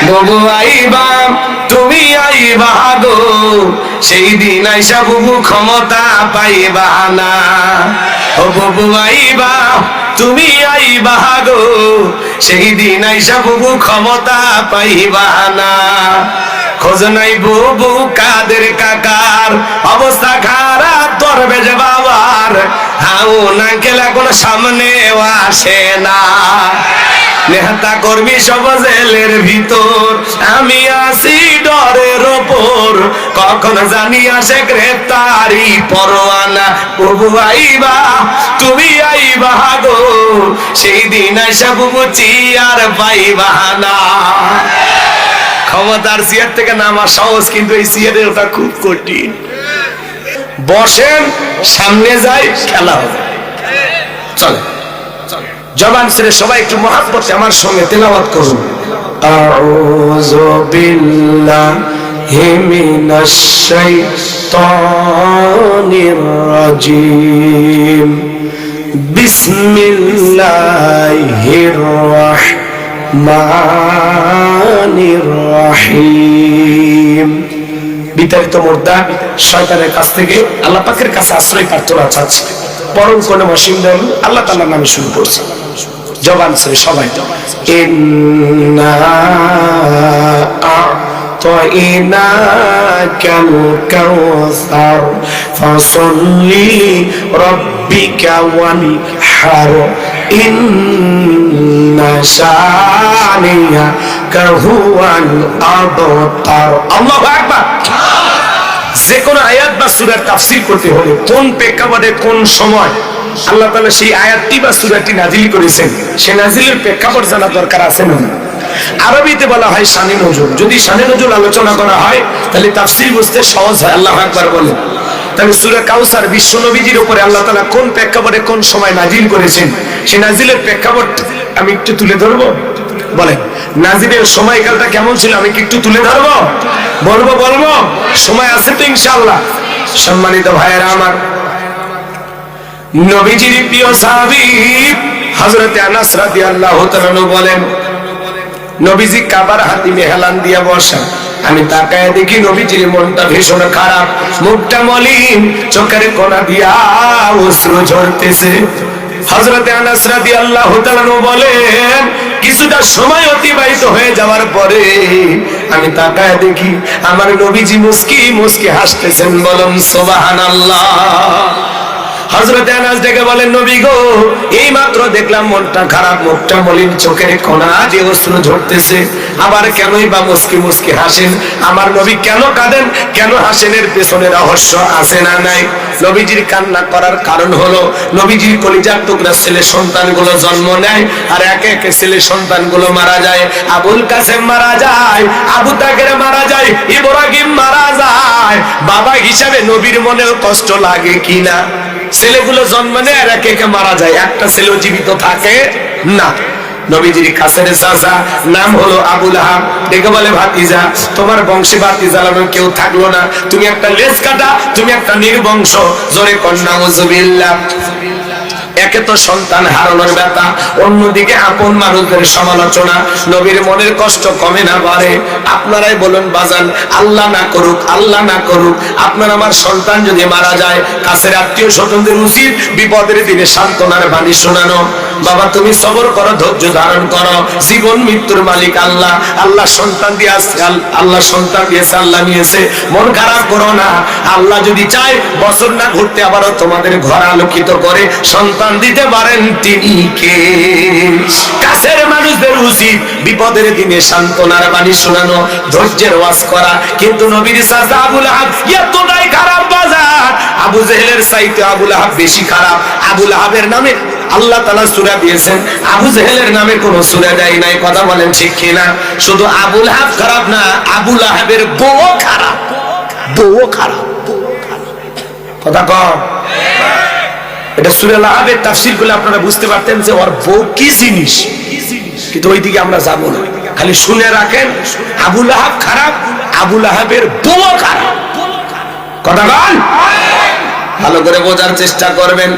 বুবু আইবা তুমি আইবা গো, সেই দিন আইসা বুবু ক্ষমতা পাইবা না। ও বুবু আইবা তুমি আইবা গো, সেই দিন আইসা বুবু ক্ষমতা পাইবা না। খোঁজ নাই বুবু কাদের কাকার, অবস্থা খারাপ দরবেশ বাবার, হাউ না গেলে কোনো সামনেও আসে না। নেতা কর্মী সব জেলের ভিতর, আমি আছি ডরের ওপর, কখন জানি আসে গ্রেফতারি পরোয়ানা। বুবু আইবা তুমি আইবা গো, সেই দিন আইসা বুবু চিয়ার পাইবা না। ক্ষমতার চেয়ার থেকে নামা সহজ, কিন্তু এই চেয়ারের ওটা খুব কঠিন। বসেন, সামনে যাই, খেলা হবে। চলে জবান ছেড়ে সবাই একটু মহাব্বতে আমার সঙ্গে তেলাওয়াত করুন। আউযু বিল্লাহি মিনাশ শাইতানির রাজিম, বিসমিল্লাহির রাহমানির রহিম। বিতাড়িত মুর্দা শয়তানের কাছ থেকে আল্লাহ পাকের কাছে আশ্রয় প্রার্থনা চাচ্ছি। পরম কোন মসিম দেন আল্লাহ তাআলার নামে শুরু করছি। জবান ছেড়ে সবাই ইন্না আ'তাইনাকাল কাউসার ফাসাল্লি রাব্বিকা ওয়ানহার ইন্না শানিয়াকা হুয়াল আবতার। আল্লাহু আকবার। যে কোনো আয়াত বা সূরার তাফসীর করতে হলে কোন প্রেক্ষাপটে কোন সময় আল্লাহ তাআলা সেই আয়াতটি বা সূরাটি নাযিল করেছেন, সে নাযিলের প্রেক্ষাপট জানা দরকার আছে না? আরবিতে বলা হয় শানে নজুল। যদি শানে নজুল আলোচনা করা হয় তাহলে তাফসীর বুঝতে সহজ হয়। আল্লাহু আকবার বলেন। তাহলে সূরা কাউসার বিশ্ব নবীজির উপরে আল্লাহ তাআলা কোন প্রেক্ষাপটে কোন সময় নাযিল করেছেন, সেই নাযিলের প্রেক্ষাপট আমি একটু তুলে ধরবো। বলেন নাযিলের সময়কালটা কেমন ছিল, আমি কি একটু তুলে ধরবো? বলবো সময় আছে তো ইনশাআল্লাহ। সম্মানিত ভাইয়েরা আমার, নবীজির প্রিয় সাহাবী হযরত আনাস রাদিয়াল্লাহু তাআলা বলেন, নবীজি কাবার হাতিমে হেলান দিয়া বসা, আমি তাকায় দেখি নবীজির মনটা ভীষণ খারাপ, মুখটা মলিন, চোখের কোণা দিয়া অশ্রু ঝরতেছে। হযরত আনাস রাদিয়াল্লাহু তাআলা বলেন, কিছুটা সময় অতিবাহিত হয়ে যাওয়ার পরে আমি তাকায় দেখি আমার নবীজি মুস্কি মুস্কি হাসতেছেন। বলুন সুবহানাল্লাহ। হযরত আনাস ডেকে বলেন, নবী গো, এই মাত্র দেখলাম মনটা খারাপ, মুখটা মলিন, চোখের কোণা দিয়ে অশ্রু ঝরতেছে, আবার কেনই বা মুস্কি মুস্কি হাসেন? আমার নবী কেন কাঁদেন, কেন হাসেন, এর পেছনে রহস্য আছে না নাই? নবীজির কান্না করার কারণ হলো নবীজির কলিজার টুকরা ছেলে সন্তানগুলো জন্ম নেয়, আর একে একে ছেলে সন্তানগুলো মারা যায়। আবুল কাসেম মারা যায়, আবু তাকের মারা যায়, ইব্রাহিম মারা যায়। বাবা হিসাবে নবীর মনেও কষ্ট লাগে কিনা? ছেলেগুলো জন্ম নেয় আর একে একে মারা যায়, একটা ছেলেও জীবিত থাকে না। নবীজির কাছের চাচা নাম হলো আবু লাহাব, ডেকে বলে, ভাতিজা, তোমার বংশে বাতি জ্বালানোর কেউ থাকলো না, তুমি একটা লেজ কাটা, তুমি একটা নির্বংশ। জোরে কন্যা নাউযুবিল্লাহ। একে তো সন্তান হারানোর ব্যথা, অন্যদিকে আপন মানুষদের সমালোচনা, নবীর মনের কষ্ট কমে না বাড়ে? আপনারাই বলুন বাজান, আল্লাহ না করুক, আল্লাহ না করুক, আপনার আমার সন্তান যদি মারা যায়, কাছের আত্মীয় স্বজনদের উচিত বিপদের দিনে সান্ত্বনার বাণী শোনানো। বাবা তুমি সবর করো, ধৈর্য ধারণ করো, জীবন মৃত্যুর মালিক আল্লাহ। আল্লাহ সন্তান দিয়ে আসছে, আল্লাহ সন্তান দিয়েছে, আল্লাহ নিয়েছে, মন খারাপ করো না। আল্লাহ যদি চায় বছর না ঘুরতে আবারও তোমাদের ঘর আলোকিত করে সন্তান দিতে পারেন তিনি কে? কাছের মানুষদের উচিত বিপদের দিনে সান্ত্বনার বাণী শোনানো, ধৈর্যের ওয়াজ করা। কিন্তু নবীর চাচা আবু লাহাব এতটাই খারাপ বাজার, আবু জেহেলের চাইতে আবু লাহাব বেশি খারাপ। আবু লাহাবের নামে আল্লাহ তাআলা সূরা দিয়েছেন, আবু জেহেলের নামে কোন সূরা দেয় নাই। কথা বলেন ঠিক কিনা? শুধু আবু লাহাব খারাপ না, আবু লাহাবের বউ খারাপ, বউ খারাপ। কথা কম? এটা সূরা লাহাবের তাফসীর করলে আপনারা বুঝতে পারতেন যে ওর বউ কি জিনিস, কিন্তু ওইদিকে আমরা যাব না। খালি শুনে রাখেন, আবু লাহাব খারাপ, আবু লাহাবের বউ খারাপ। কথা বল। ভালো করে বোঝার চেষ্টা করবেন।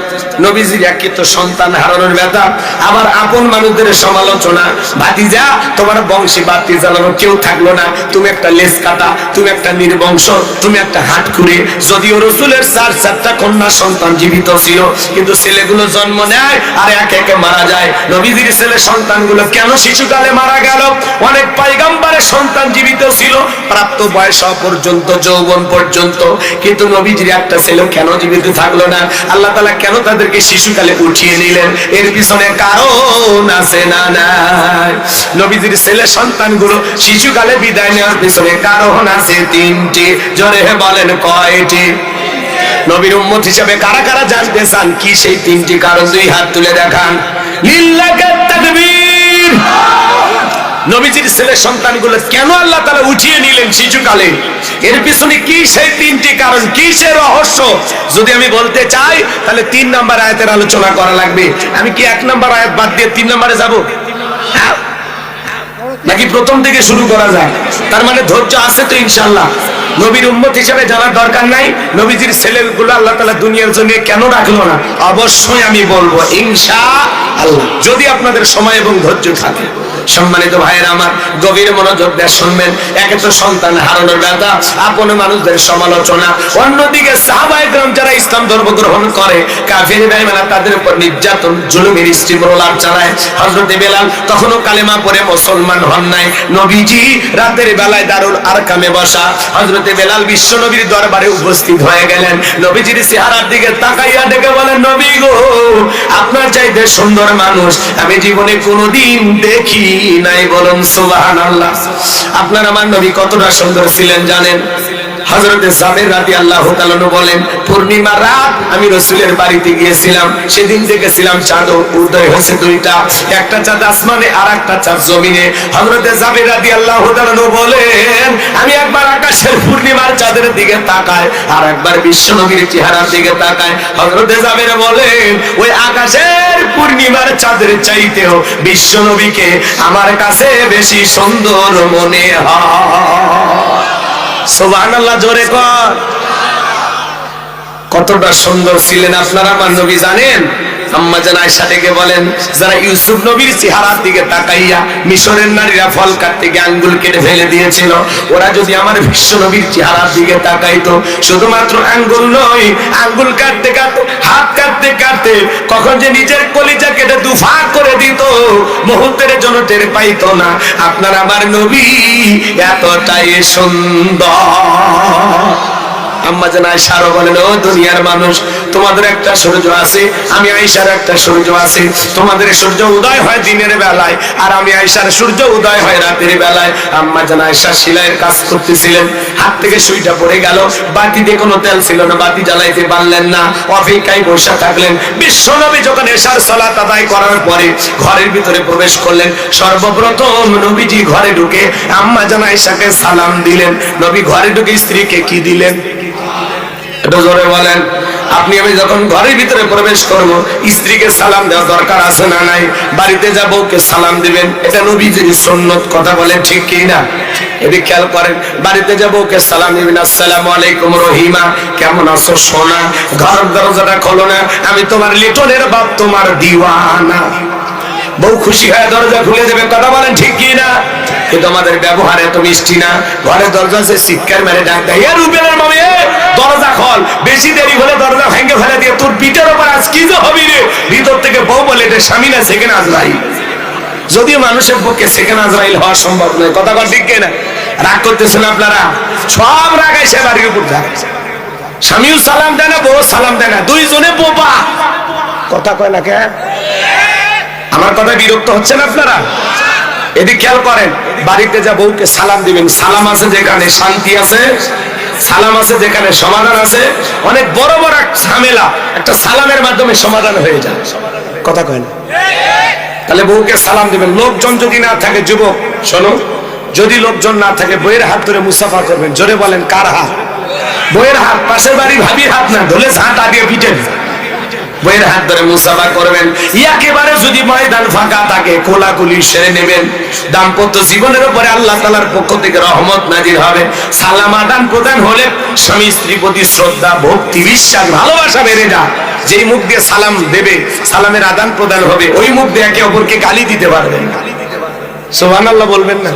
নবীজির একই তো সন্তান হারানোর ব্যথা, আবার আপন মানুষদের সমালোচনা, ভাতিজা তোমার বংশী বাতি জ্বালানো কেউ থাকলো না, তুমি একটা লেজ কাটা, তুমি একটা নির্বংশ, তুমি একটা হাত খুঁড়ে। যদিও রসুলের 4 কন্যা সন্তান জীবিত ছিল, কিন্তু ছেলেগুলো জন্ম নেয় আর একে একে মারা যায়। নবীজির ছেলে সন্তানগুলো কেন শিশুকালে মারা গেল? অনেক পয়গম্বরের সন্তান জীবিত ছিল প্রাপ্ত বয়স পর্যন্ত, যৌবন পর্যন্ত, কিন্তু নবীজির একটা ছেলে কেন জীবিত থাকলো না? আল্লাহ তাআলা কেন তাদেরকে শিশুকালে উঠিয়ে নিলেন? এর পিছনে কারণ আছে না নাই? নবীজির ছেলে সন্তানগুলো শিশুকালে বিদায় নেওয়ার পিছনে কারণ আছে 3টি। জোরে বলেন কয়টি? নবীর উম্মত হিসেবে কারা কারা জানতে চান কি সেই 3টি কারণ? 2 হাত তুলে দেখান। লিল্লাহি তাকবীর। নবীজির ছেলে সন্তানগুলো কেন আল্লাহ তাআলা উঠিয়ে নিলেন শিশুকালে? এর পিছনে কি সেই 3টি কারণ, কি সেই রহস্য? যদি আমি বলতে চাই তাহলে 3 নম্বর আয়াতের আলোচনা করা লাগবে। আমি কি 1 নম্বর আয়াত বাদ দিয়ে 3 নম্বরে যাব, নাকি প্রথম থেকে শুরু করা যায়? তার মানে ধৈর্য আছে তো ইনশাআল্লাহ? নবীর উম্মত হিসেবে জানার দরকার নাই নবীজির ছেলেগুলো আল্লাহ তাআলা দুনিয়ার জন্য কেন রাখলো না? অবশ্যই আমি বলবো ইনশাআল্লাহ, যদি আপনাদের সময় এবং ধৈর্য থাকে। সম্মানিত ভাইয়েরা আমার, গভীর মনোযোগ দিয়ে শুনবেন। একে তো সন্তান হারানোর ব্যথা, আপন মানুষদের সমালোচনা, অন্যদিকে সাহাবায়ে কেরাম যারা ইসলাম ধর্ম গ্রহণ করে, কাফির বেঈমানরা তাদের উপর নির্যাতন, জুলুমের স্টিমরোলার চালায়। হযরত বেলাল তখনও কালেমা পড়ে মুসলমান হন নাই। নবীজি রাতের বেলায় দারুল আরকামে বসা, হযরত বেলাল বিশ্ব নবীর দরবারে উপস্থিত হয়ে গেলেন। নবীজির চেহারার দিকে তাকাইয়া ডেকে বলেন, নবী গো, আপনার চাইতে সুন্দর মানুষ আমি জীবনে কোনোদিন দেখি নাই। বলুন সুবহানাল্লাহ। আপনার আমার নবী কতটা সুন্দর ছিলেন জানেন? হযরত জাবের রাদিয়াল্লাহু তাআলা বলেন, পূর্ণিমা রাত আমি রাসূলের বাড়িতে গিয়েছিলাম। সেদিন দেখেছিলাম চাঁদ উদয় হয়েছে 2টা, একটা চাঁদ আসমানে আর একটা চাঁদ জমিনে। হযরত জাবের রাদিয়াল্লাহু তাআলা বলেন, আমি একবার আকাশের পূর্ণিমার চাঁদের দিকে তাকাই, আর একবার বিশ্বনবীর চেহারার দিকে তাকাই। হযরত জাবের বলেন, ওই আকাশের পূর্ণিমার চাঁদের চাইতেও বিশ্বনবীকে আমার কাছে বেশি সুন্দর মনে হয়। সুবহানাল্লাহ, জোরে কর। কতটা সুন্দর ছিলেন আপনারা আমার নবী জানেন? আম্মা জান আয়েশা ডেকে বলেন, যারা ইউসুফ নবীর চেহারার দিকে তাকাইয়া মিশরের নারীরা ফল কাটতে গিয়ে আঙ্গুল কেটে ফেলে দিয়েছিল, ওরা যদি আমার বিশ্ব নবীর চেহারার দিকে তাকাইতো, শুধুমাত্র আঙ্গুল নয়, আঙ্গুল কাটতে কাটতে, হাত কাটতে কাটতে কখন যে নিজের কলিজা কেটে দুফাক করে দিত, মুহূর্তের জন্য টের পাইতো না। আপনার আমার নবী এতটাই সুন্দর। আম্মা জান আয়েশা বলেন, ও দুনিয়ার মানুষ, তোমাদের একটা সূর্য আছে, আমি আয়েশার একটা সূর্য আছে। তোমাদের সূর্য উদয় হয় দিনের বেলায়, আর আমি আয়েশার সূর্য উদয় হয় রাতের বেলায়। আম্মা জান আয়েশা সেলাইয়ের কাজ করতেছিলেন, হাত থেকে সুইটা পড়ে গেল, বাতিতে কোনো তেল ছিল না, বাতি জ্বালাইতে পারলেন না, অপেক্ষায় বসে থাকলেন। বিশ্বনবী যখন এশার সালাত আদায় করার পরে ঘরের ভিতরে প্রবেশ করলেন, সর্বপ্রথম নবীজি ঘরে ঢুকে আম্মা জান আয়েশাকে সালাম দিলেন। নবী ঘরে ঢুকে স্ত্রীকে কি দিলেন? এটা জোরে বলেন। আপনি আমি যখন ঘরের ভিতরে প্রবেশ করব, স্ত্রীকে সালাম দেওয়া দরকার আছে না নাই? বাড়িতে যাব, ওকে সালাম দিবেন, এটা নবীজির সুন্নত। কথা বলেন ঠিক কি না? এদিকে খেয়াল করেন, বাড়িতে যাব, ওকে সালাম দিবেন, আসসালামু আলাইকুম রহিমা, কেমন আছো সোনা? ঘর দরজাটা খোলো না, আমি তোমার লিটনের বাপ, তোমার দিওয়ানা। বউ খুশি হয়ে দরজা খুলে দেবে। কথা বলেন ঠিক কি না? কিন্তু আমাদের ব্যবহার এত মিষ্টি না। ঘরে দরজা সে চিৎকার মেরে ডাক দেয়, এ রুবেলের মামি, দরজা খোল। বেশি দেরি হলে দরজা ভেঙে ফেলে দিয়ে তোর পিঠের ওপর আজ কি যে হবি রে। ভিতর থেকে বউ বলে, এটা স্বামী না সেকেন্ড আজরাইল। যদিও মানুষের পক্ষে সেকেন্ড আজরাইল হওয়া সম্ভব নয়। কথা বল ঠিক না? রাগ করতেছেন আপনারা? সব রাগ এসে বাড়ির উপর যায়। স্বামীও সালাম দেয় না, বউ সালাম দেয় না, দুইজনে বোবা। কথা কয় না কে? আমার কথা বিরক্ত হচ্ছেন আপনারা? এদিকে খেয়াল করেন, বাড়িতে যা বউকে সালাম দিবেন, সালাম আছে যেখানে শান্তি আছে, সালাম আছে যেখানে সমাধান আছে। অনেক বড় বড় ঝামেলা একটা সালামের মাধ্যমে সমাধান হয়ে যায়। কথা কয় না? তাহলে বউকে সালাম দিবেন। লোকজন যদি না থাকে, যুবক শোনো, যদি লোকজন না থাকে, বইয়ের হাত ধরে মুসাফা করবেন। জোরে বলেন, কার হাত? বইয়ের হাত। পাশের বাড়ি ভাবির হাত না, ধরে ঝাঁটা দিয়ে পিটেন। বইয়ের হাত ধরে মুসাফা করবেন। একেবারে যদি ময়দান ফাঁকা থাকে কোলাকুলি সেরে নেবেন। দাম্পত্য জীবনের উপরে আল্লাহ তাআলার পক্ষ থেকে রহমত নাজির হবে। সালাম আদান প্রদান হলে স্বামী স্ত্রীর প্রতি শ্রদ্ধা, ভক্তি, বিশ্বাস, ভালোবাসা বেড়ে যায়। যেই মুখ দিয়ে সালাম দেবে, সালামের আদান প্রদান হবে, ওই মুখ দিয়ে একে অপরকে গালি দিতে পারবেন না। সুবহানাল্লাহ বলবেন না?